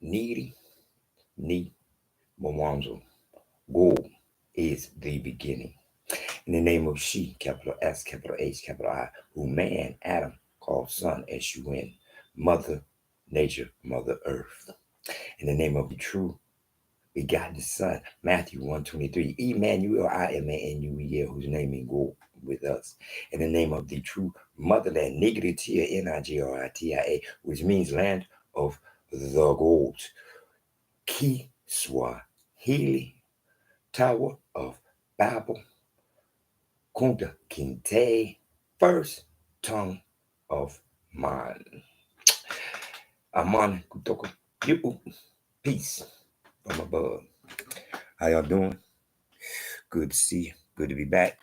Niri, Ni, Mwanzo. Gold is the beginning. In the name of She, capital S, capital H, capital I, who man, Adam, called son, S-U-N, Mother Nature, Mother Earth. In the name of the true begotten Son, Matthew 1:23, Emmanuel, I-M-A-N-U-E-L, whose name is go with us. In the name of the true motherland, Nigritia, N-I-G-R-I-T-I-A, which means land of the gold. Kiswahili, Tower of Babel, Kunta Kinte, first tongue of man. Aman kutoka you peace from above. How y'all doing? Good to see you. Good to be back.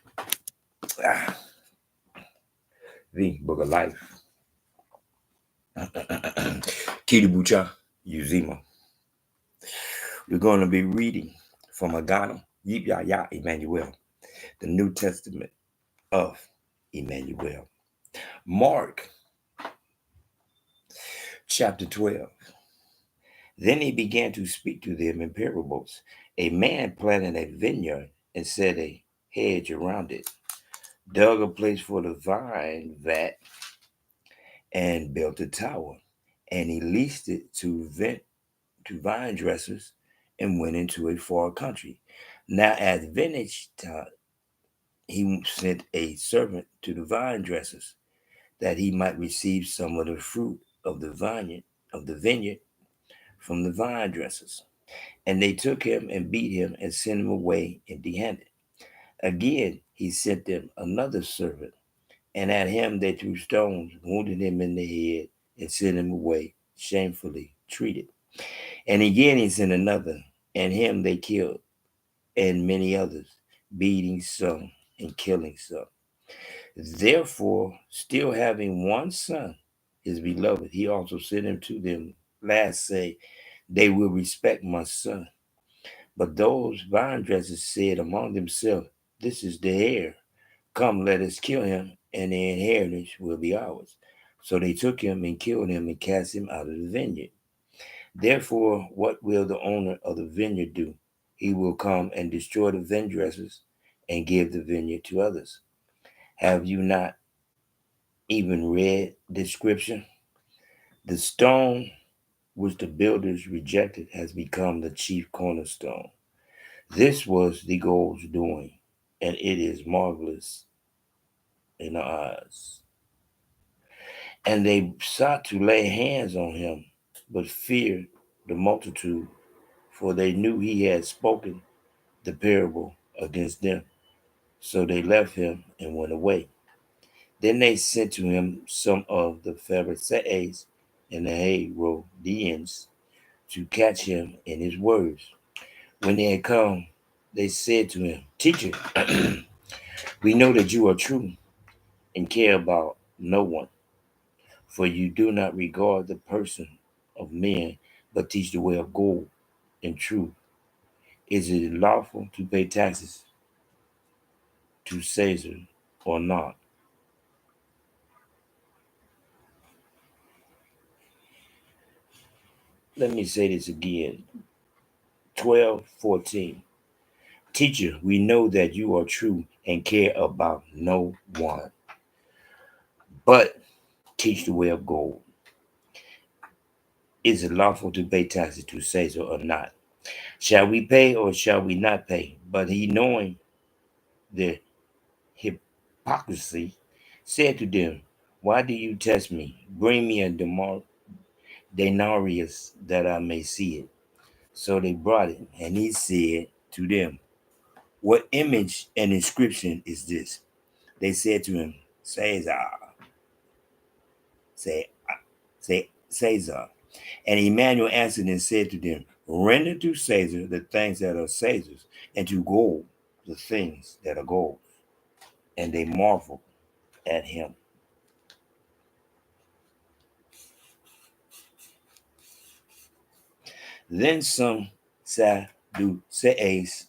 The Book of Life. Kiribucha Uzima. We're going to be reading from Agano, Jipya, Emmanuel, the New Testament of Emmanuel. Mark chapter 12. Then he began to speak to them in parables. A man planted a vineyard and set a hedge around it, dug a place for the vine vat, and built a tower. And he leased it to vine dressers and went into a far country. Now at vintage time, he sent a servant to the vine dressers that he might receive some of the fruit of the vineyard from the vine dressers. And they took him and beat him and sent him away empty-handed. Again, he sent them another servant, and at him they threw stones, wounded him in the head, and sent him away shamefully treated. And again he sent another, and him they killed, and many others, beating some and killing some. Therefore, still having one son, his beloved, he also sent him to them last, say, they will respect my son. But those vine dressers said among themselves, this is the heir. Come, let us kill him, and the inheritance will be ours. So they took him and killed him and cast him out of the vineyard. Therefore, what will the owner of the vineyard do? He will come and destroy the vine dressers and give the vineyard to others. Have you not even read the scripture? The stone which the builders rejected has become the chief cornerstone. This was the God's doing, and it is marvelous in our eyes. And they sought to lay hands on him, but feared the multitude, for they knew he had spoken the parable against them. So they left him and went away. Then they sent to him some of the Pharisees and the Herodians to catch him in his words. When they had come, they said to him, Teacher, we know that you are true and care about no one, for you do not regard the person of men, but teach the way of God and truth. Is it lawful to pay taxes to Caesar or not? Let me say this again. 12:14. Teacher, we know that you are true and care about no one, but teach the way of God. Is it lawful to pay taxes to Caesar or not? Shall we pay or shall we not pay? But he, knowing their hypocrisy, said to them, why do you test me? Bring me a denarius that I may see it. So they brought it, and he said to them, what image and inscription is this? They said to him, Caesar. Say Caesar. And Emmanuel answered and said to them, render to Caesar the things that are Caesar's, and to God the things that are God's. And they marveled at him. Then some Sadducees,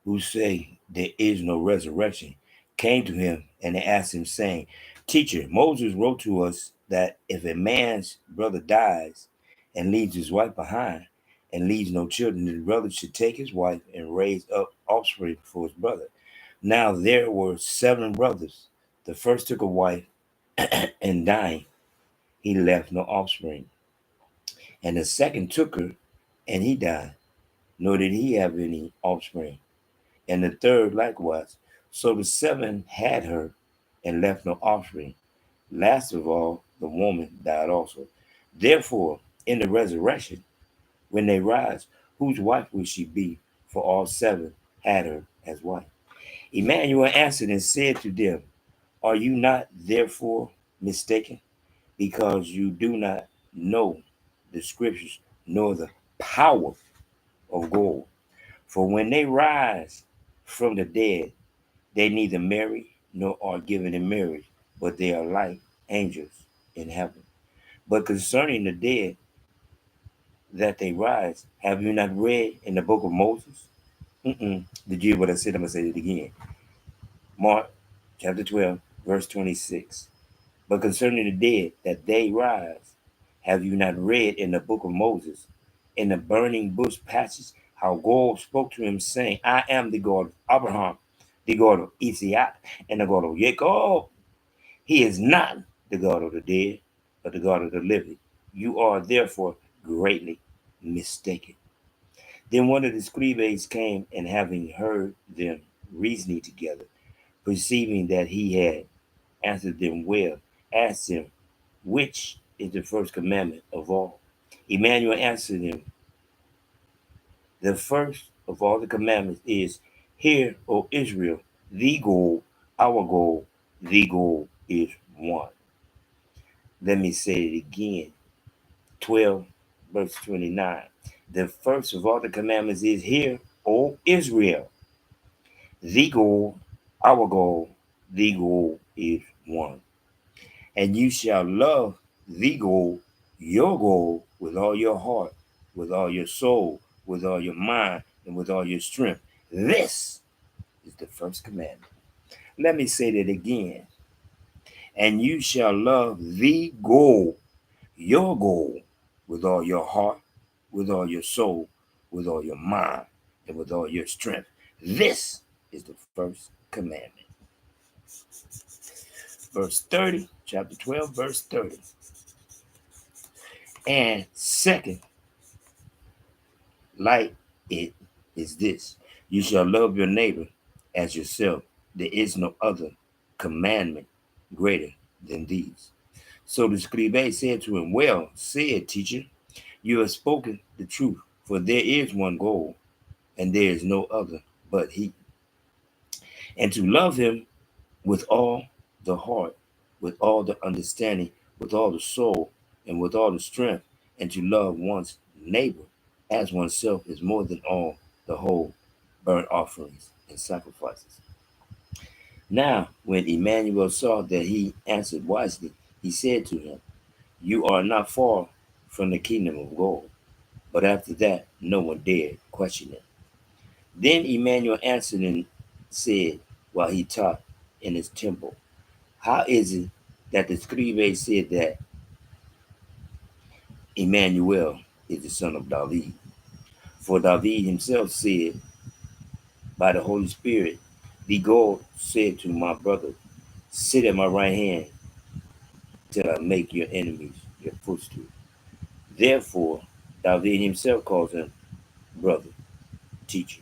who say there is no resurrection, came to him and they asked him, saying, Teacher, Moses wrote to us that if a man's brother dies and leaves his wife behind, and leaves no children, his brother should take his wife and raise up offspring for his brother. Now there were 7 brothers. The first took a wife, and dying, he left no offspring. And the second took her, and he died, nor did he have any offspring. And the third likewise. So the 7 had her, and left no offspring. Last of all, the woman died also. Therefore, in the resurrection, when they rise, whose wife will she be? For all 7 had her as wife. Emmanuel answered and said to them, are you not therefore mistaken? Because you do not know the scriptures, nor the power of God. For when they rise from the dead, they neither marry nor are given in marriage, but they are like angels in heaven. But concerning the dead, that they rise, have you not read in the book of Moses? Did you hear what I said? I'm going to say it again. Mark chapter 12, verse 26. But concerning the dead, that they rise, have you not read in the book of Moses, in the burning bush passage, how God spoke to him, saying, I am the God of Abraham, the God of Isaac, and the God of Jacob. He is not the God of the dead, but the God of the living. You are therefore greatly mistaken. Then one of the scribes came, and having heard them reasoning together, perceiving that he had answered them well, asked him, which is the first commandment of all? Emmanuel answered him, the first of all the commandments is, hear, O Israel, the goal, our goal, the goal is one. Let me say it again. 12, verse 29. The first of all the commandments is, hear, O Israel, the goal, our goal, the goal is one. And you shall love the goal, your goal, with all your heart, with all your soul, with all your mind, and with all your strength. This is the first commandment. Let me say that again. And you shall love the goal, your goal, with all your heart, with all your soul, with all your mind, and with all your strength. This is the first commandment. Verse 30, chapter 12, verse 30. And second, like it is this, you shall love your neighbor as yourself. There is no other commandment greater than these. So the scribe said to him, well said, teacher, you have spoken the truth, for there is one goal, and there is no other but he. And to love him with all the heart, with all the understanding, with all the soul, and with all the strength, and to love one's neighbor as oneself is more than all the whole burnt offerings and sacrifices. Now, when Emmanuel saw that he answered wisely, he said to him, you are not far from the kingdom of God. But after that, no one dared question him. Then Emmanuel answered and said, while he taught in his temple, how is it that the scribe said that Emmanuel is the son of David? For David himself said by the Holy Spirit, the God said to my brother, sit at my right hand till I make your enemies your footstool. Therefore, David himself calls him brother, teacher.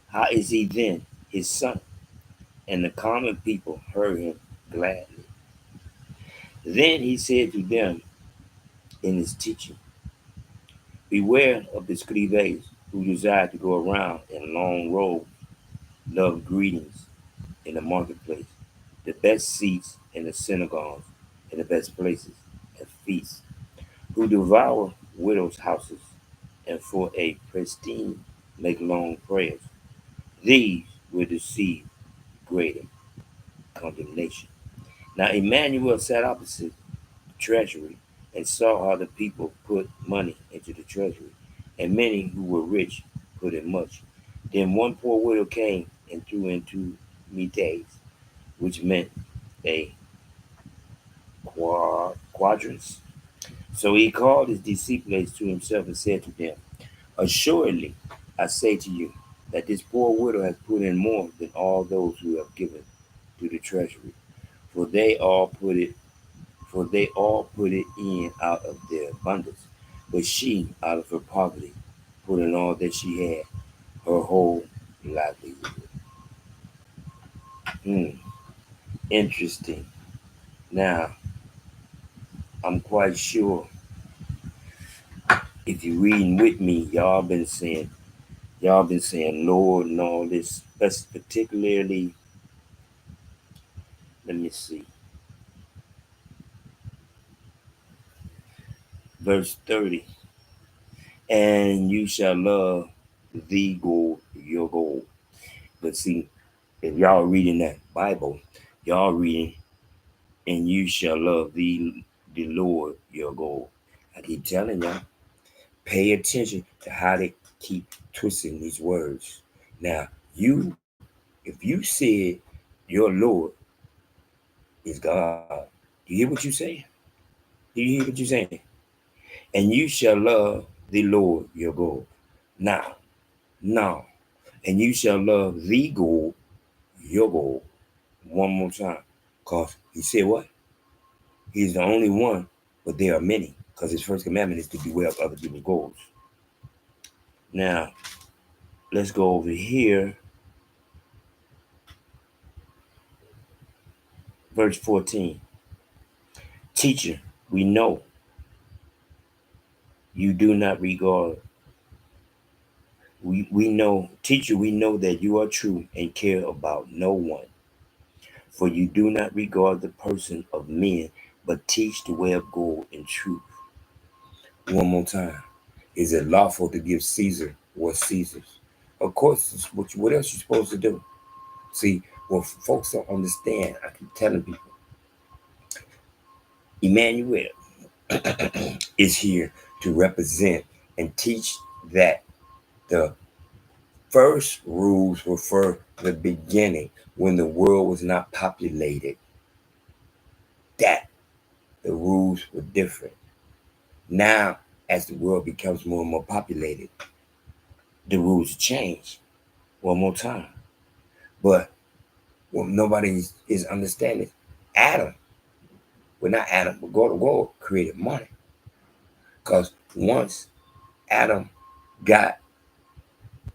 How is he then his son? And the common people heard him gladly. Then he said to them in his teaching, beware of the scribes who desire to go around in long robes, love greetings in the marketplace, the best seats in the synagogues, and the best places at feasts, who devour widows' houses, and for a prestige make long prayers. These will receive greater condemnation. Now Emmanuel sat opposite the treasury and saw how the people put money into the treasury, and many who were rich put in much. Then one poor widow came and threw into mites, which meant a quadrans, So he called his disciples to himself and said to them, assuredly, I say to you, that this poor widow has put in more than all those who have given to the treasury. For they all put it for they all put it in out of their abundance. But she, out of her poverty, put in all that she had, her whole livelihood. Hmm, interesting. Now, I'm quite sure if you're reading with me, y'all been saying Lord and all this, particularly, let me see, verse 30. And you shall love the gold, your gold. But see, if y'all reading that Bible, y'all reading, and you shall love the Lord your goal. I keep telling y'all, pay attention to how they keep twisting these words. Now, if you said your Lord is God, do you hear what you saying? Do you hear what you're saying? And you shall love the Lord your God. Now, now, and you shall love the God, your God. One more time. Because he said what? He's the only one, but there are many. Because his first commandment is to beware of other people's goals. Now, let's go over here. Verse 14. Teacher, we know you do not regard. We know, teacher, we know that you are true and care about no one. For you do not regard the person of men, but teach the way of God in truth. One more time. Is it lawful to give Caesar what's Caesar's? Of course, what else you supposed to do? See, what folks don't understand, I keep telling people, Emmanuel is here to represent and teach that the first rules were for the beginning when the world was not populated, that the rules were different. Now, as the world becomes more and more populated, the rules change one more time. But what nobody is understanding, Adam, well, not Adam, but God created money. Because once Adam got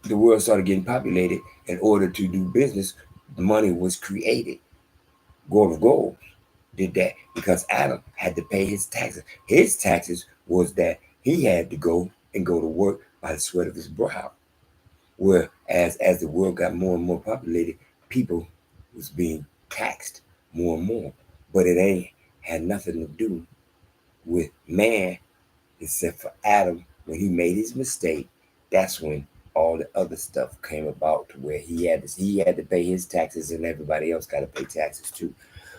the world started getting populated, in order to do business, the money was created. Gold did that because Adam had to pay his taxes. His taxes was that he had to go to work by the sweat of his brow. Whereas as the world got more and more populated, people was being taxed more and more. But it ain't had nothing to do with man except for Adam. When he made his mistake, that's when all the other stuff came about to where he had to pay his taxes and everybody else got to pay taxes too.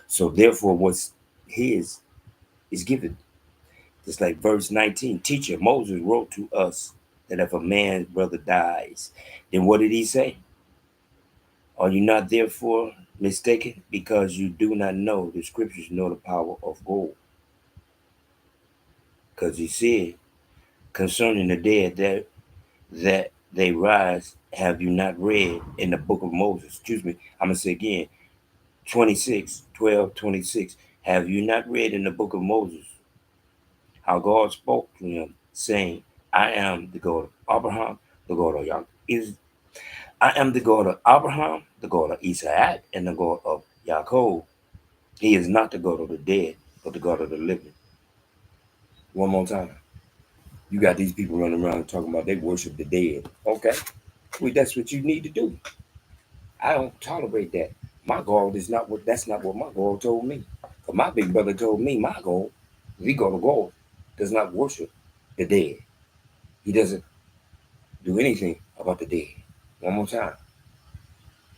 So therefore, what's his is given. Just like verse 19, teacher, Moses wrote to us that if a man's brother dies, then what did he say? Are you not therefore mistaken? Because you do not know the scriptures nor the power of God. Because he said concerning the dead that they rise, have you not read in the book of Moses? Excuse me, I'm going to say again, 26:12-26. Have you not read in the book of Moses how God spoke to him, saying, I am the God of Abraham, the God of Yaakov. I am the God of Abraham, the God of Isaac, and the God of Yaakov. He is not the God of the dead, but the God of the living. One more time. You got these people running around talking about they worship the dead. Okay, well, that's what you need to do. I don't tolerate that. My God is not what. That's not what my God told me. But my big brother told me my God, the God of God, does not worship the dead. He doesn't do anything about the dead. One more time.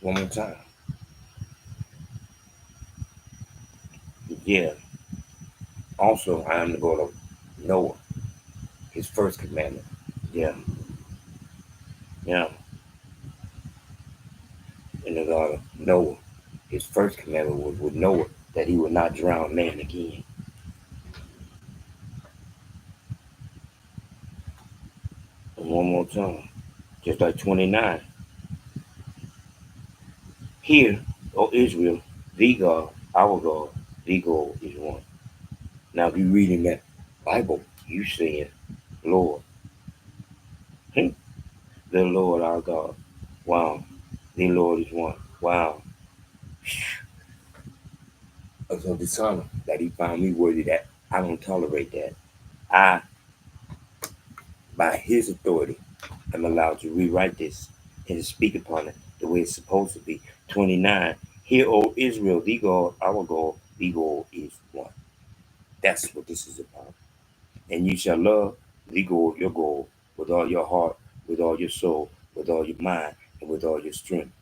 One more time. Yeah. Also, I am the God of Noah. His first commandment. Yeah. Yeah. And the God of Noah. His first commandment was with Noah that he would not drown man again. One more time. Just like 29. Hear, O Israel, the God, our God, the God is one. Now, if you read in that Bible, you saying, Lord, hmm, the Lord our God. Wow. The Lord is one. Wow. Of dishonor that he found me worthy, that I don't tolerate that. I, by his authority, am allowed to rewrite this and to speak upon it the way it's supposed to be. 29. Hear, O Israel, the God, our God, the God is one. That's what this is about. And you shall love the God, your God, with all your heart, with all your soul, with all your mind, and with all your strength.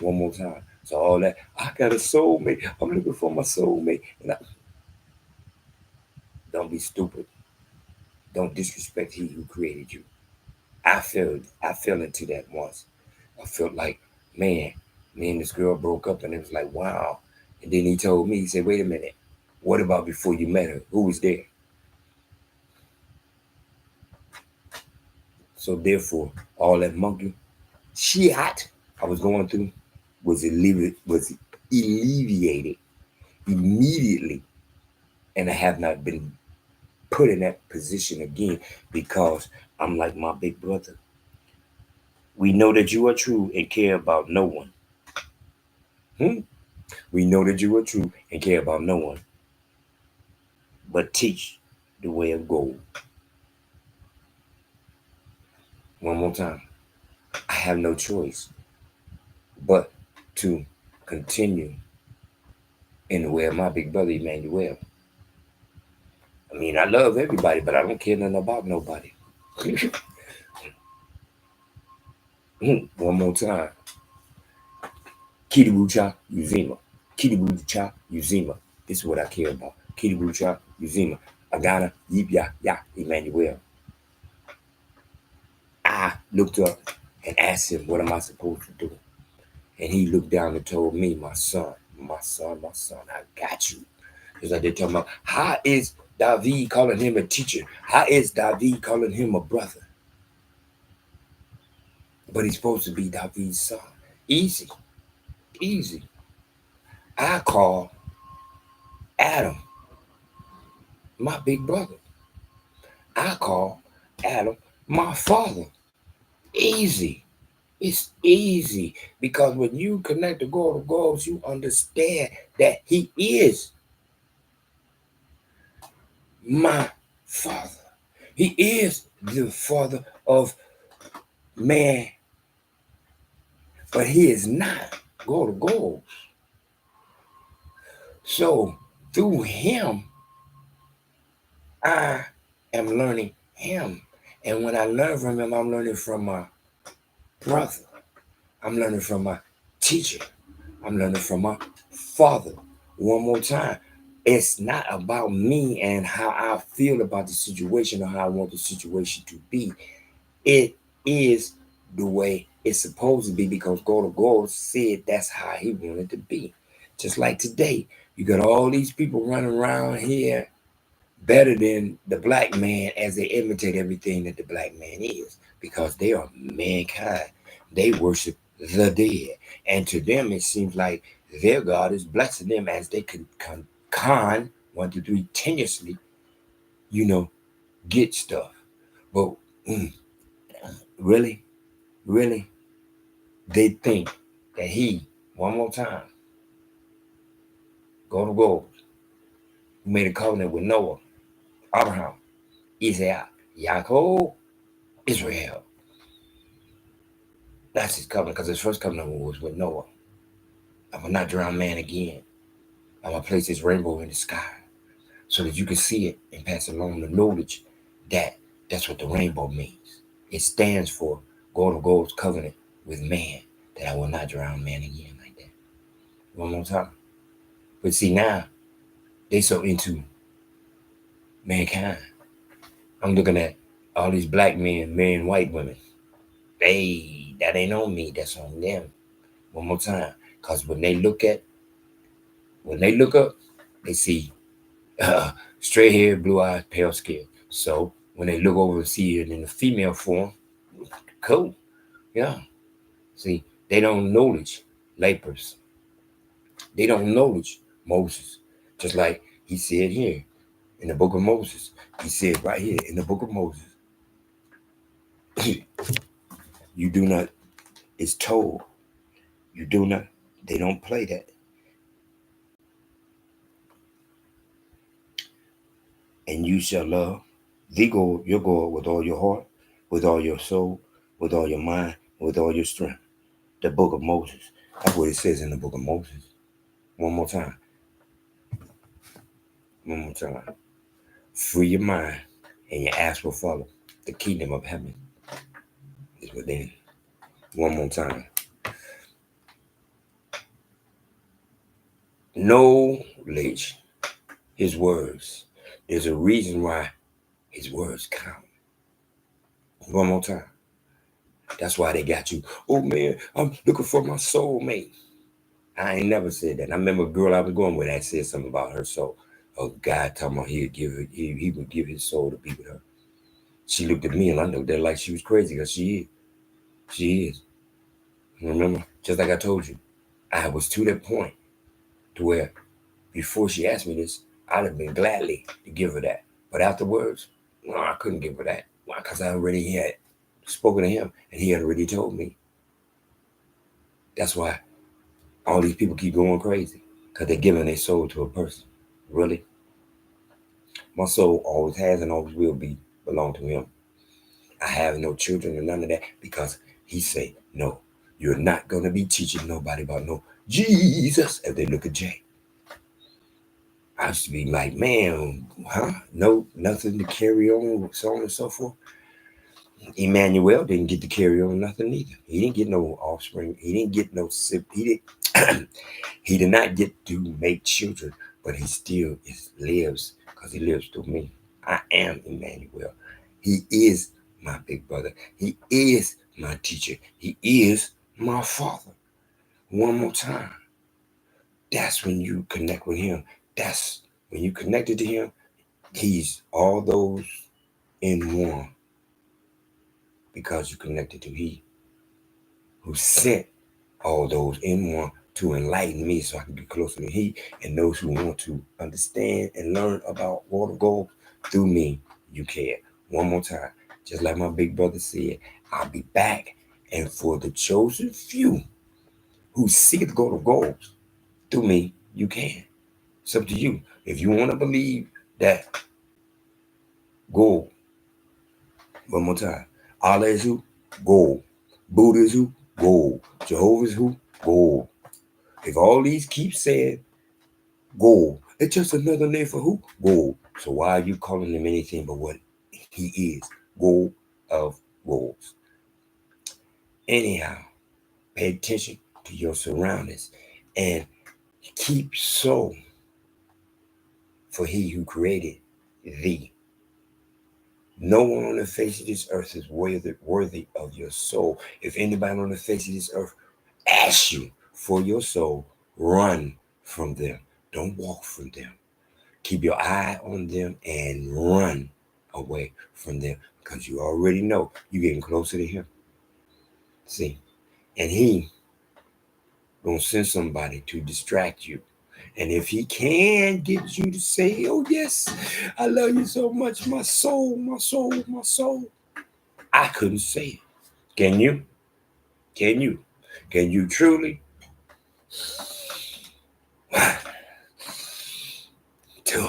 One more time. So all that, I got a soulmate. I'm looking for my soulmate. Don't be stupid. Don't disrespect he who created you. I fell into that once. I felt like, man, me and this girl broke up, and it was like, wow. And then he told me, he said, wait a minute, what about before you met her? Who was there? So therefore, all that monkey shit I was going through was alleviated immediately, and I have not been put in that position again because I'm like my big brother. We know that you are true and care about no one. Hmm? We know that you are true and care about no one, but teach the way of gold. One more time. I have no choice but to continue in the way of my big brother Emmanuel. I mean, I love everybody, but I don't care nothing about nobody. One more time. Kiribucha Uzima. Kiribucha Uzima. This is what I care about. Kiribucha Uzima. Agano, Jipya, Ya, Emmanuel. I looked up and asked him, what am I supposed to do? And he looked down and told me, my son, I got you. Because like they're talking about, how is David calling him a teacher? How is David calling him a brother? But he's supposed to be David's son. Easy, easy. I call Adam my big brother. I call Adam my father. Easy. It's easy. Because when you connect the God of gods, you understand that he is my father. He is the father of man, but he is not God of gods. So through him, I am learning him. And when I learn from him, I'm learning from my brother. I'm learning from my teacher. I'm learning from my father. One more time. It's not about me and how I feel about the situation or how I want the situation to be. It is the way it's supposed to be because God of God said that's how he wanted to be. Just like today, you got all these people running around here better than the black man as they imitate everything that the black man is because they are mankind. They worship the dead. And to them, it seems like their God is blessing them as they can con 1, 2, 3 tenuously, get stuff. But really, really, they think that he, one more time, go to gold, who made a covenant with Noah, Abraham, Isaac, Yaakov, Israel. That's his covenant because his first covenant was with Noah. I will not drown man again. I'm going to place this rainbow in the sky so that you can see it and pass along the knowledge that that's what the rainbow means. It stands for God of God's covenant with man, that I will not drown man again like that. One more time. But see, now they so into mankind. I'm looking at all these black men marrying white women. Hey, that ain't on me. That's on them. One more time. Because when they look up, they see straight hair, blue eyes, pale skin. So when they look over and see it in the female form, Cool. Yeah. See, they don't knowledge layperson. They don't knowledge Moses. Just like he said here in the book of Moses. He said right here in the book of Moses, you do not, it's told, you do not, they don't play that. And you shall love the God, your God, with all your heart, with all your soul, with all your mind, with all your strength. The book of Moses. That's what it says in the book of Moses. One more time. One more time. Free your mind and your ass will follow. The kingdom of heaven is within. One more time. Knowledge his words. There's a reason why his words count. One more time. That's why they got you. Oh man, I'm looking for my soulmate. I ain't never said that. I remember a girl I was going with that said something about her soul. A guy talking about he'd give her, he would give his soul to be with her. She looked at me and I looked at her like she was crazy because she is. She is. Remember? Just like I told you. I was to that point to where before she asked me this, I'd have been gladly to give her that. But afterwards, no, I couldn't give her that. Why? Because I already had spoken to him and he had already told me. That's why all these people keep going crazy. Because they're giving their soul to a person. Really? My soul always has and always will be belong to him. I have no children or none of that because he say, no, you're not going to be teaching nobody about no Jesus if they look at Jay. I used to be like, man, huh? No, nothing to carry on, so on and so forth. Emmanuel didn't get to carry on nothing either. He didn't get no offspring. He didn't get no sip. He did not get to make children, but he still lives because he lives through me. I am Emmanuel. He is my big brother. He is my teacher. He is my father. One more time. That's when you connect with him. That's when you connected to him. He's all those in one because you connected to he who sent all those in one to enlighten me so I can get closer to he and those who want to understand and learn about water gold through me, you can. One more time. Just like my big brother said, I'll be back. And for the chosen few who seek the gold of gold through me, you can. It's up to you. If you want to believe that gold, one more time. Allah is who? Gold. Buddha is who? Gold. Jehovah is who? Gold. If all these keep saying gold, it's just another name for who? Gold. So why are you calling him anything but what he is? Gold of golds. Anyhow, pay attention to your surroundings and keep soul for he who created thee. No one on the face of this earth is worthy of your soul. If anybody on the face of this earth asks you for your soul, run from them. Don't walk from them. Keep your eye on them and run away from them because you already know you're getting closer to him. See, and he gonna send somebody to distract you. And if he can get you to say, oh yes, I love you so much, my soul, my soul, my soul, I couldn't say it. Can you? Can you? Can you truly do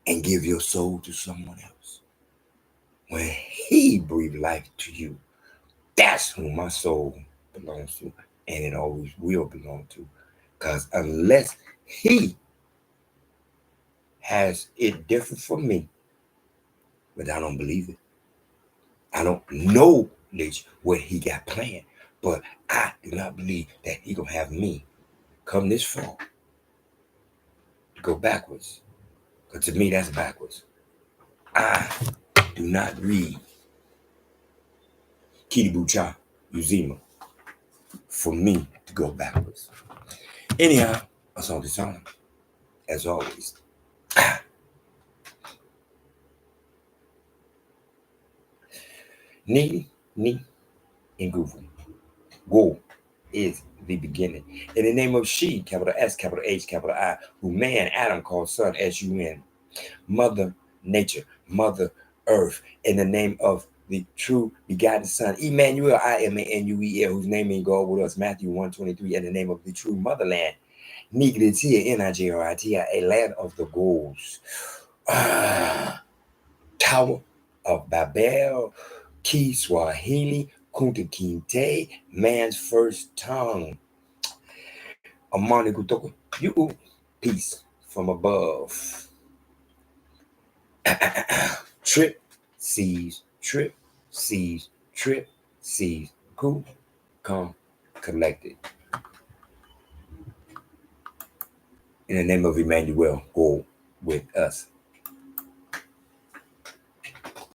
and give your soul to someone else? When he breathed life to you, that's who my soul belongs to, and it always will belong to. Because unless he has it different from me, but I don't believe it. I don't know what he got planned, but I do not believe that he gonna have me come this far to go backwards. Because to me, that's backwards. I do not read Kiribucha Uzima for me to go backwards. Anyhow, that's all the time. As always. Ni, ni, nguvu. Go is the beginning. In the name of she, capital S, capital H, capital I, who man, Adam, called son, S-U-N. Mother Nature, Mother Earth, in the name of the true begotten Son, Emmanuel, Imanuel, whose name in God with us, Matthew 1:23, in the name of the true motherland, Nigritia, Nigeria, a land of the goals. Tower of Babel, Kiswahili, Kunta Kinte, man's first tongue. Amani Kutoko, you peace from above. Trip, seas, trip, seas, trip, seas. Cool, come, collected. In the name of Emmanuel, go with us.